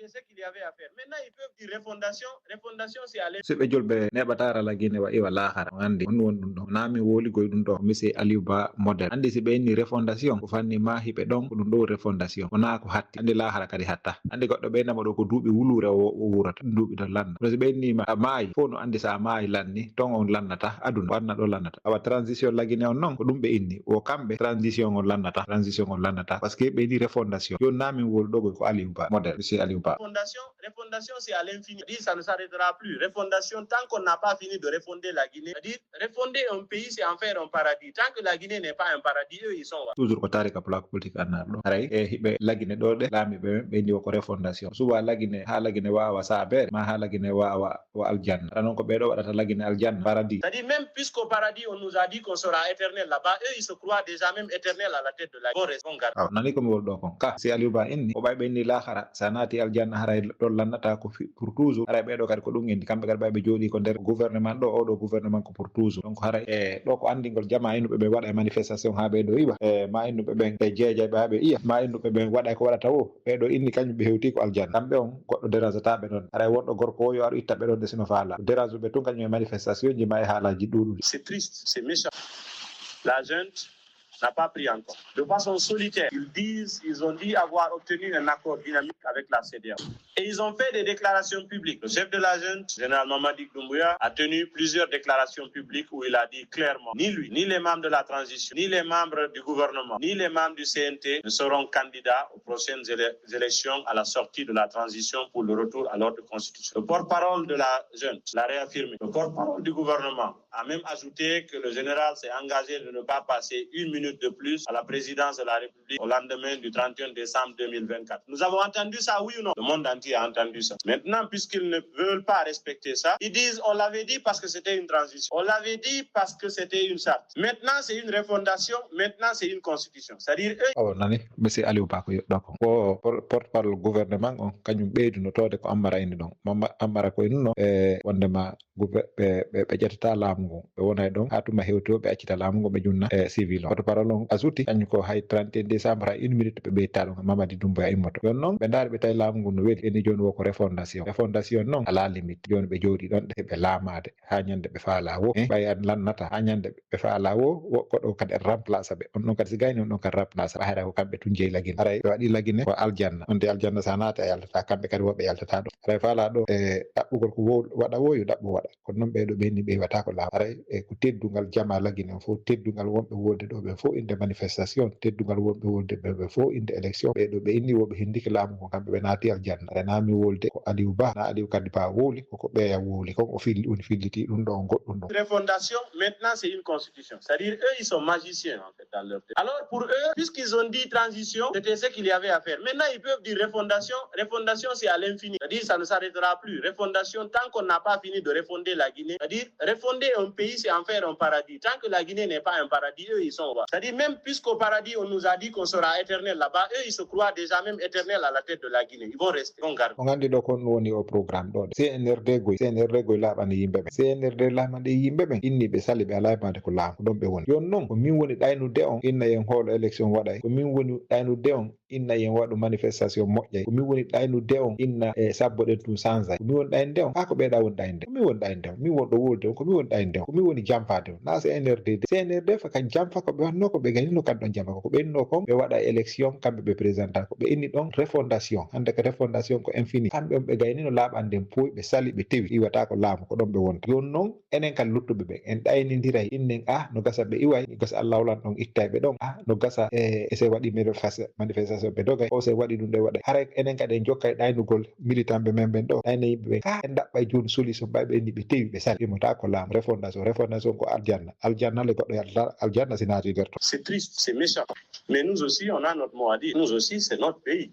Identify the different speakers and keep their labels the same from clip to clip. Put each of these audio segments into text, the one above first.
Speaker 1: c'était ce qu'il y avait à faire. Maintenant, ils peuvent dire refondation. Refondation, c'est aller.
Speaker 2: Sibe julbe neɓatara lagine wa iwa lahara andi on won ɗum ɗo nami woli goy ɗum ɗo monsieur Aliou Ba modèle andi si ɓe inni refondation ko fanni ma hiɓe ɗon ko ɗum ɗo refondation wona ko hatti andi lahara kadi hatta andi goɗɗo ɓeynama ɗo ko duuɓi wulure o wurata duuɓi to lanna so ɓe innima a maayi fof no andi sa maayi lanni ton on lannata aduna wanna ɗo lannata awa transition lagine on noon ko ɗum ɓe inni o kamɓe transition on lannata par ce que ɓe inni refondation joni namin woli ɗo ko Aliou Ba modèle monsieur Aliou Ba.
Speaker 1: Refondation, c'est à l'infini. Ça ne s'arrêtera plus. Refondation, tant qu'on n'a pas fini de refonder la Guinée, c'est-à-dire refonder un pays, c'est en faire un paradis. Tant que la Guinée n'est pas un paradis, eux, ils sont là.
Speaker 2: Toujours ko tarika plaque politique annar ɗo haray e hiɓe lagine ɗo ɗe laamiɓe ɓe ndi ko refondation suba lagine ha lagine wawa saabere ma ha lagine wawa o aljanna aɗa noon ko ɓeɗo waɗata lagine aljanna paradis.
Speaker 1: C'est-à-dire même puisqu'au paradis on nous a dit qu'on sera éternel là-bas, eux ils se croient déjà même éternel à la tête de la Guinée.
Speaker 2: Aw nani komi wol ɗo kon ka si Aliou Ba inni o ɓay ɓe inni lahara sa naati aljanna haray ɗon lannata ko pour toujours haray ɓeɗo kadi ko ɗum indi kamɓe kadi ɓay ɓe jooɗi ko nder gouvernement ɗo oɗo gouvernement ko pour toujours donc haray e ɗo ko andingol jama innuɓe ɓe waɗa e manifestation ha ɓeɗo iwa e ma innuɓe ɓen ɓe jeeja ɓe ha ɓe iya ma innuɓe ɓen waɗa ko waɗata o ɓeɗo inni kañum ɓe hewti ko aljanna kamɓe on goɗɗo dérangeataɓe ɗon haray wonɗo gorko o yo aɗo itta ɓe ɗon de sino faala dérange ɓe tun kañum e manifestation ji ma e haalaji ɗuɗuɗi.
Speaker 1: C'est triste, c'est méchant. La junte n'a pas pris encore. De façon solitaire, ils ont dit avoir obtenu un accord dynamique avec la CEDEAO. Et ils ont fait des déclarations publiques. Le chef de la junte, général Mamadi Doumbouya, a tenu plusieurs déclarations publiques où il a dit clairement, ni lui, ni les membres de la transition, ni les membres du gouvernement, ni les membres du CNT ne seront candidats aux prochaines élections à la sortie de la transition pour le retour à l'ordre constitutionnel. Le porte-parole de la junte l'a réaffirmé. Le porte-parole du gouvernement a même ajouté que le général s'est engagé de ne pas passer une minute de plus à la présidence de la République au lendemain du 31 décembre 2024. Nous avons entendu ça, oui ou non? Le monde entier a entendu ça. Maintenant, puisqu'ils ne veulent pas respecter ça, ils disent on l'avait dit parce que c'était une transition. On l'avait dit parce que c'était une charte. Maintenant, c'est une refondation. Maintenant, c'est une constitution. C'est-à-dire eux...
Speaker 2: Oh, nani, monsieur Aliou Ba ko yoɗɗo ko porte-parole gouvernement on kañum ɓeydunotode ko Ammara inni ɗon Ammara koye nunno e wondema ɓe ƴettata laamu ngu ɓe wonay ɗon ha tuma hewti o ɓe accita laamu ngu ɓe junna e civil on porte-parole on asuti kañum ko hay 31 décembre hay 1 minute ɓe ɓeyta ɗon Mamadi Doumbouya immoto joni noon ɓe daari ɓe tawi laamu ngu no weeli eni joni wo ko refondation noon ala limite joni ɓe jooɗi ɗon ɗe ɓe laamade ha ñande ɓe faala wo ɓay an lannata ha ñande ɓe faala wo goɗɗo kadi en remplace ɓe on ɗon kadi si gayni on ɗon kadi remplace ɓe hayra ko kamɓe tun jeeyi lagine haray ɓe waɗi lagine ko aljanna on de aljanna sa naati a yaltata kamɓe kadi woɓɓe yaltata ɗo haray faala ɗo e ɗaɓɓugol ko waɗa wo yo ɗaɓɓu waɗa kono noon ɓeɗo ɓenni ɓe wiwata ko laamu haray e ko teddugal jama lagine on fof teddugal wonɓe wolde ɗo ɓe fof inde manifestation teddugal wonɓe wolde ɓe fof inde élection ɓeɗo ɓe inni woɓe hindiki laamu ko kamɓe ɓe naati aljanna haray nami wolde ko Aliou Ba na Aliou kadi Ba wowli koko ɓeeya wowli kon o filliti ɗum ɗo on goɗɗum ɗo.
Speaker 1: Refondation, maintenant c'est une constitution. C'est-à-dire eux ils sont magiciens en fait dans leur tête. Alors pour eux, puisqu'ils ont dit transition, c'était ce qu'il y avait à faire. Maintenant ils peuvent dire refondation. Refondation c'est à l'infini. C'est-à-dire ça ne s'arrêtera plus. Refondation tant qu'on n'a pas fini de refonder la Guinée. C'est-à-dire refonder un pays c'est en faire un paradis. Tant que la Guinée n'est pas un paradis, eux ils sont là. C'est-à-dire même puisqu'au paradis on nous a dit qu'on sera éternel là-bas, eux ils se croient déjà même éternel à la tête de la Guinée. Ils vont rester. Ils vont garder.
Speaker 2: On andi ɗo kon woni o programme ɗo CNRD goy laaɓande yimɓe ɓe CNRD laamande yimɓe ɓen inni ɓe sali ɓe alaymade ko laamu ko ɗon ɓe woni joni noon ko min woni ɗaynude on inna yen hoolo élection waɗay ko min woni ɗaynude on inna yen waɗu manifestation moƴƴay ko min woni ɗaynude on inna e sabbo ɗen tum changeay ko min woni ɗaynude on ha ko ɓeeɗa woni ɗaynude ko min woni ɗaynude on min wonɗo wolde on ko min woni ɗaynude on ko min woni jampade on na CNRD fa kan jamfa ko ɓe wanno ko ɓe gaynino kan ɗon jamfa ko ɓe inno kon ɓe waɗa élection kamɓe ɓe présentant ko ɓe inni ɗon refondation hande ko refondation ko infini kamɓe on ɓe gaynino laaɓanden poyi ɓe sali ɓe tewi iwata ko laamu ko ɗon ɓe wonta joni noon enen kan luttuɓe ɓen en ɗaynodiray innen no gasa ɓe iway no gasa Allah wolan ɗon ittay ɓe ɗon no gasa e se waɗi manifestation ɓe dogay o se waɗi ɗum ɗe waɗay haray enen kadi en jokkay ɗaynugol militant ɓe men ɓen ɗo ɗayne yimɓe ɓen en ɗaɓɓay joni solution ɓay ɓe ni ɓe tewi ɓe sali imota ko laamu refondation ko aljanna le goɗɗo yaltata aljanna si naati nder to.
Speaker 1: C'est triste, c'est méchant. Mais nous aussi on a notre mot à dire. Nous aussi c'est notre pays.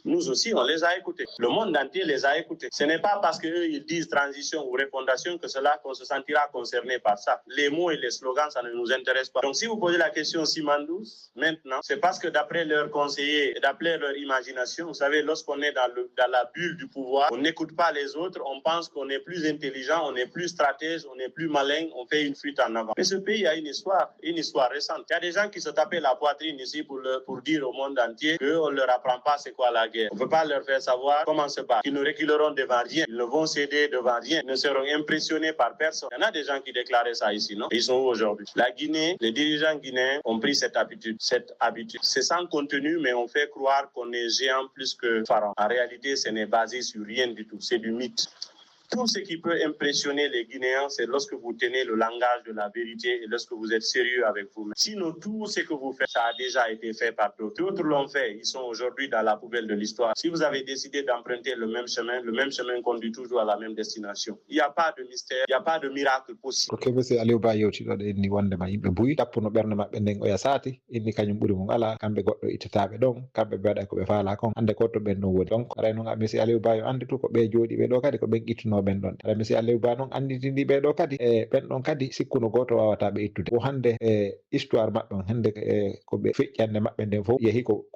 Speaker 1: Nous aussi, on les a écoutés. Le monde entier les a écoutés. Ce n'est pas parce qu'eux, ils disent transition ou refondation qu'on se sentira concerné par ça. Les mots et les slogans, ça ne nous intéresse pas. Donc, si vous posez la question Simandous, maintenant, c'est parce que d'après leurs conseillers, d'après leur imagination, vous savez, lorsqu'on est dans la bulle du pouvoir, on n'écoute pas les autres, on pense qu'on est plus intelligent, on est plus stratège, on est plus malin, on fait une fuite en avant. Mais ce pays a une histoire récente. Il y a des gens qui se tapaient la poitrine ici pour dire au monde entier qu'on ne leur apprend pas c'est quoi la guerre. guerre. On ne peut pas leur faire savoir comment se battre. Ils ne reculeront devant rien. Ils ne vont céder devant rien. Ils ne seront impressionnés par personne. Il y en a des gens qui déclaraient ça ici, non? Ils sont où aujourd'hui? La Guinée, les dirigeants guinéens ont pris cette habitude. C'est sans contenu, mais on fait croire qu'on est géant plus que Pharaon. En réalité, ce n'est basé sur rien du tout. C'est du mythe. Tout ce qui peut impressionner les Guinéens, c'est lorsque vous tenez le langage de la vérité et lorsque vous êtes sérieux avec vous-même. Sinon, tout ce que vous faites, ça a déjà été fait par d'autres. D'autres l'ont fait. Ils sont aujourd'hui dans la poubelle de l'histoire. Si vous avez décidé d'emprunter le même chemin conduit toujours à la même destination. Il n'y a pas de mystère, il n'y a pas de miracle possible.
Speaker 2: Ok, monsieur Aliou Ba yewtiɗo inni wondema yimɓe buyi tappuno ɓernde maɓɓe nden oya saati inni kañum ɓuuri mum ala kamɓe goɗɗo ittataɓe ɗon kamɓe mbeɗa koɓe faala kon hande ko to ɓen ɗon woni donc aray noon monsieur Aliou Ba yo andi tu ko ɓe jooɗi ɓe ɗo kadi ko ɓen ittuno ɓen ɗon aɗa monsieur Aliou Ba noon anditindi ɓe ɗo kadi ɓen ɗon kadi sikkuno goto wawata ɓe ittude o hande histoire maɓɓe on hande ko ɓe feƴƴande maɓɓe nden fof yeehi ko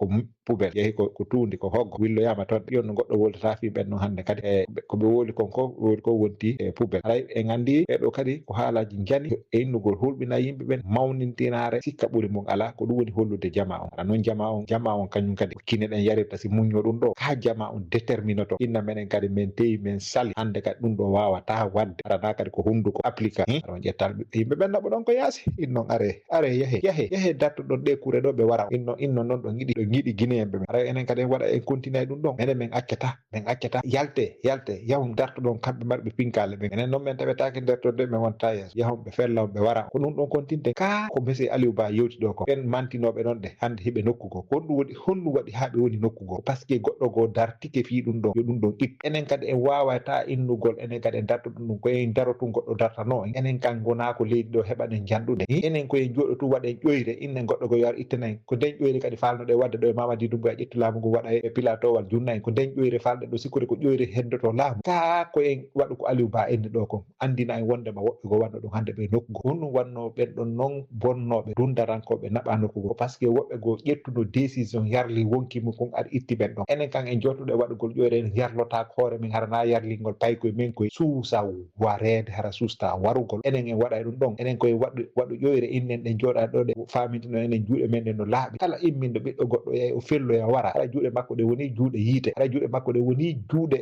Speaker 2: poubelle yeehi ko tundi ko hoggo willoyama toon yon no goɗɗo woltata fi ɓen ɗon hande kadi koɓe woli kon ko woli ko wonti poubelle aray en andi ɓeɗo kadi ko haalaji jani e innugol hulɓina yimɓe ɓen mawnintinare sikka ɓuuri mum ala ko ɗum woni hollude jama on ara noon jama on kañum kadi kine ɗen yarirta si muñño ɗum ɗo ka jama on déterminoto inna menen kadi min tewi min sali hande kadi ɗum ɗo wawata wadde arana kadi ko hunduko applica aɗa ƴettal yimɓe ɓen naɓo ɗon ko yaasi innon are yehe dattuɗon ɗe kure ɗo ɓe wara innon noon ɗo giɗi guinéen ɓe ara enen kadi en waɗa en continue ɗum ɗon enen min accata yalte yahum dartuɗon kamɓe marɓe pinkale ɓen enen noon min tawetake nder to de min wonta yeeso yahum ɓe fella ɓe wara ko ɗum ɗon kontinte ka ko monsieur Aliou Ba yewti ɗo ko ɓen mantinoɓe ɗon ɗe hande hiɓe nokkugo honɗum waɗi ha ɓe woni nokkugo par ce que goɗɗo go dartike fi ɗum ɗon yo ɗum ɗon ittu enen kadi en wawata innugol enen kadi en dartuɗum ɗum koyen darotu goɗɗo dartano enen kan gona ko leydi ɗo heɓanen janɗude enen koyen joɗotu waɗen ƴoyre innen goɗɗo go yar ittanayi ko nden ƴoyre kadi falnoɗe wadde ɗo e Mamadi Doumbouya a ƴettu laamu ngu waɗa e pilatowal junnayi ko nden ƴoyre falɗe ɗo sikkude ko ƴoyre heddoto laamu ka koyen waɗu ko Aliou Ba enni ɗo kon andina en wondema woɓɓe go wanno ɗum hande ɓe nokkugo honɗum wanno ɓen ɗon noon bonnoɓe dundarankoɓe naɓa nokkugo par ce que woɓɓe go ƴettuno décision yarli wonkimo kon aɗa itti ɓen ɗon enen kan en jottuɗo e waɗugol ƴoyre en yarlotako hoore men harana yarlingol paykoye men koye suusa warede hara susta warugol enen en waɗa ɗum ɗon enen koye waɗu ƴoyre innen ɗen jooɗa ɗo ɗe famintino enen juuɗe men ɗen no laaɓi kala imminɗo ɓiɗɗo goɗɗo yahi o felloya wara haɗa juuɗe makko ɗe woni juuɗe yiite haɗa juuɗe makko ɗe woni juuɗe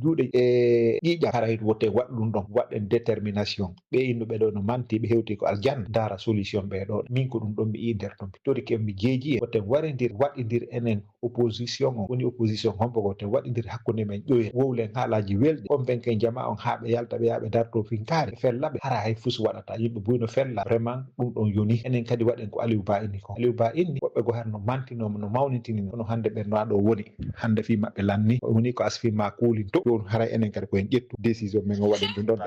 Speaker 2: ƴiƴam haray wote waɗ ɗum ɗon waɗen détermination ɓe innuɓe ɗo no manti ɓe hewti ko aljanna dara solution ɓe ɗo min ko ɗum ɗon mi yi nder ɗon tori ke mi jeeji e woten warindir waɗidir enen opposition o woni opposition hombo ko ten waɗidir hakkude men ƴoyre wowlen haalaji welɗi on ɓen ken jama on ha ɓe yalta ɓe yaɓe darto finkare fellaɓe hara hay fus waɗata yimɓe buyno fella vraiment ɗum ɗon yoni enen kadi waɗen ko Aliou Ba inni ko Aliou Ba inni woɓɓe go har no mantinoma no mawnitini no hande ɓen no ɗo woni hande fi maɓɓe lanni woni ko asfima kuuli to ɗon haray enen kadi koyen ƴettu décision men o waɗen ɗum ɗon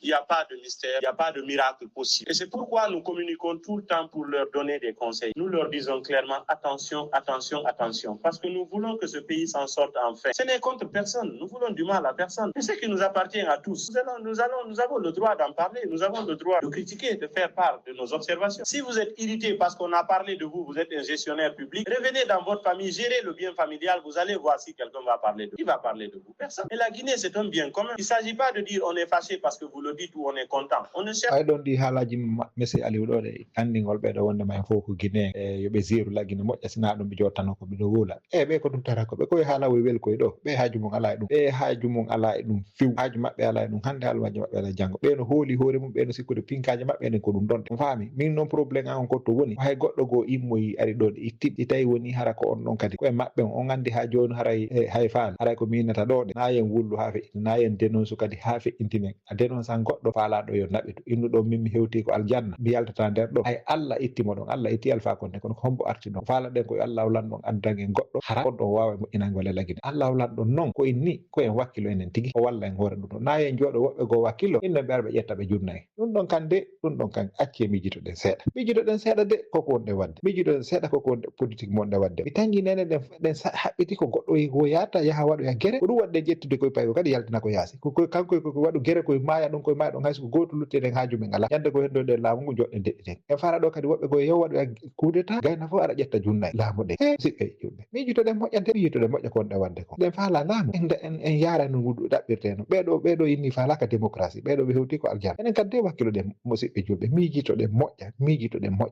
Speaker 1: il n'y a pas de mystère, il n'y a pas de miracle possible. Et c'est pourquoi nous communiquons tout le temps pour leur donner des conseils. Nous leur disons clairement attention. Parce que nous voulons que ce pays s'en sorte enfin. Ce n'est contre personne. Nous voulons du mal à personne. C'est ce qui nous appartient à tous. Nous avons le droit d'en parler. Nous avons le droit de critiquer, de faire part de nos observations. Si vous êtes irrité parce qu'on a parlé de vous, vous êtes un gestionnaire public, revenez dans votre famille, gérez le bien familial, vous allez voir si quelqu'un va parler de vous. Qui va parler de vous? Personne. Et la Guinée, c'est un bien commun. Il ne s'agit pas de dire on est fâché parce que vous le dites ou on est content. On ne cherche.
Speaker 2: ay ɗon ɗi haalaji monsieur Aliou ɗo ɗe anndingol ɓeɗo wondema hen fof ko Guinée yoɓe ziru laggine moƴƴa sina ɗum ɓe jottano ko ɓeɗo wuula ɓe ko ɗum tara ko ɓe koye haala woy welkoye ɗo ɓe haaju mum ala e ɗum ɓe haaju mum ala e ɗum fiw haaju maɓɓe ala e ɗum hande halmaji maɓɓe ala janggo ɓeno hooli hoore mum ɓeno sikkude pinkaji maɓɓe enen ko ɗum ɗon ɗum faami min noon probléme an on kotto woni hay goɗɗo go immoyi ari ɗo ɗe ittiɗi tawi woni hara ko on ɗon kadi koye maɓɓe on andi ha joni haray hay faala haray ko minata ɗo ɗe na yen wullu ha feƴƴina na yen dénonce kadi ha feƴƴintinen a dénonce an goɗɗo faalaɗo yo naɓetu innuɗo min mi hewti ko aljanna mi yaltata nder ɗo hay Allah ittimo ɗon Allah itti Alpha Condé kono ko hombo arti ɗon faala ɗen koye Allah lan ɗon addangen goɗɗo hara on ɗon wawa moƴƴinango lelagine Allah lan ɗon noon ko inni ko en wakkilo enen tigui o walla en hoore ɗum ɗon na yen jooɗo woɓɓe go wakkilo inno ɓe ara ɓe ƴetta ɓe junnayi ɗum ɗon kan de ɗum ɗon kan acce miijitoɗen seeɗa de koko wonɗe wadde miijiɗoɗen seeɗa koko wonɗe politique monɗe wadde mi tangi nene ɗen haɓɓiti ko goɗɗo go yata yaha waɗoya guere ko ɗum waɗde ƴettude koye paygo kadi yaltina ko yaasi kankoy koko waɗu guere koye maya ɗon koye maya ɗon hayso ko goto lutteɗen haaju men ala yande ko heddo nder laamu ngu joɗɗen deɗɗeten en fara ɗo kadi woɓɓe goye yew waɗoya kudeta gayna fof aɗa ƴetta junnayi laamu ɗe siɓɓe yimɓe miijitoɗen moƴƴante miijitoɗen moƴƴa konɗe wadde ko ɗen faala laamu en yaara no ɗaɓɓirte no ɓeɗo inni falaka démocratie ɓeɗo ɓe hewti ko aljanna enen kadi de wakkilo ɗen musidɓe julɓe miijitoɗen moƴƴa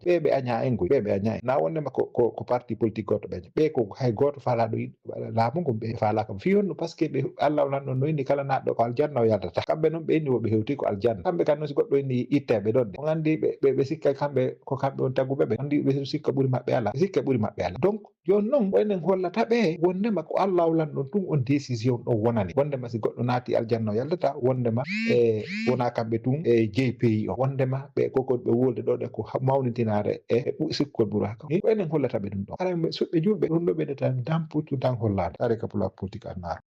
Speaker 2: ɓe ɓe aña en goy ɓe aña en na wondema ko parti politique goto ɓe ɓe ko hay goto falaɗo laamu ngon ɓe falaka fi honno par ce que ɓe Allah lanɗon no inni kala naɗɗo ko aljanna o yardata kamɓe noon ɓe inni woɓe hewti ko aljanna kamɓe kan noon si goɗɗo inni itteɓe ɗon de on andi ɓe sikka kamɓe ko kamɓe on tagguɓe ɓe andi ɓe sikka ɓuuri maɓɓe ala sikka ɓuuri maɓɓe ala donc joni noon enen hollata ɓe wondema ko Allah lanɗon tun on décision ɗon wonani wondema si goɗɗo naati aljanna o yaldata wondema wona kamɓe tun jeeyi pays o wondema ɓe koko ɓe wolde ɗo ɗe ko mawnitinare sikkol ɓuuraka enen hollata ɓe ɗum ɗon ara suɓɓe julɓe ɗum ɗo ɓe ɗeta dan puccu dan hollade are ka pour la politique annara